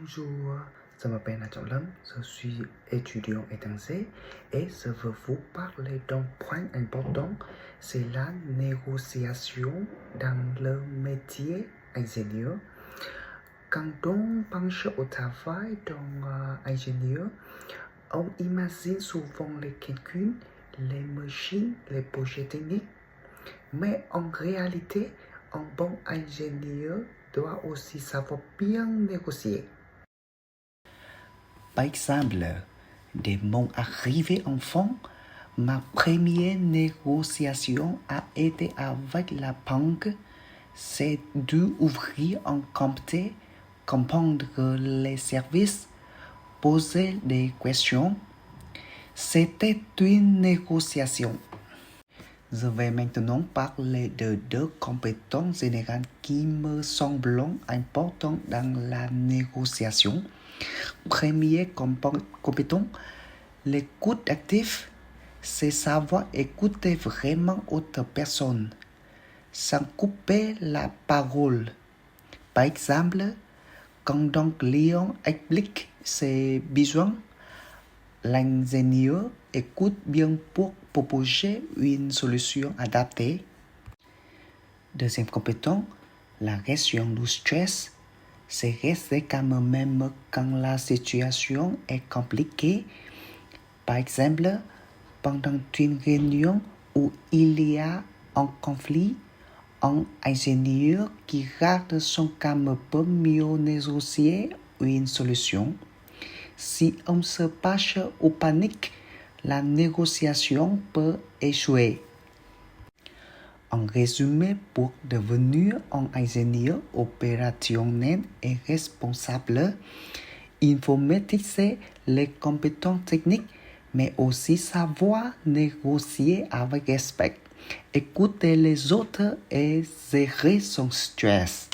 Bonjour, je m'appelle Nathan Lam, je suis étudiant étranger et je veux vous parler d'un point important, c'est la négociation dans le métier ingénieur. Quand on pense au travail d'un ingénieur, on imagine souvent les calculs, les machines, les projets techniques. Mais en réalité, un bon ingénieur doit aussi savoir bien négocier. Par exemple, dès mon arrivée enfant, ma première négociation a été avec la banque. C'est dû ouvrir un compte, comprendre les services, poser des questions. C'était une négociation. Je vais maintenant parler de deux compétences générales qui me semblent importantes dans la négociation. Premier compétence, l'écoute active, c'est savoir écouter vraiment autre personne, sans couper la parole. Par exemple, quand un client explique ses besoins, l'ingénieur écoute bien pour proposer une solution adaptée. Deuxième compétence, la gestion du stress. C'est rester calme même quand la situation est compliquée. Par exemple, pendant une réunion où il y a un conflit, un ingénieur qui garde son calme peut mieux négocier une solution. Si on se passe ou panique, la négociation peut échouer. En résumé, pour devenir un ingénieur opérationnel et responsable, il faut maîtriser les compétences techniques, mais aussi savoir négocier avec respect, écouter les autres et gérer son stress.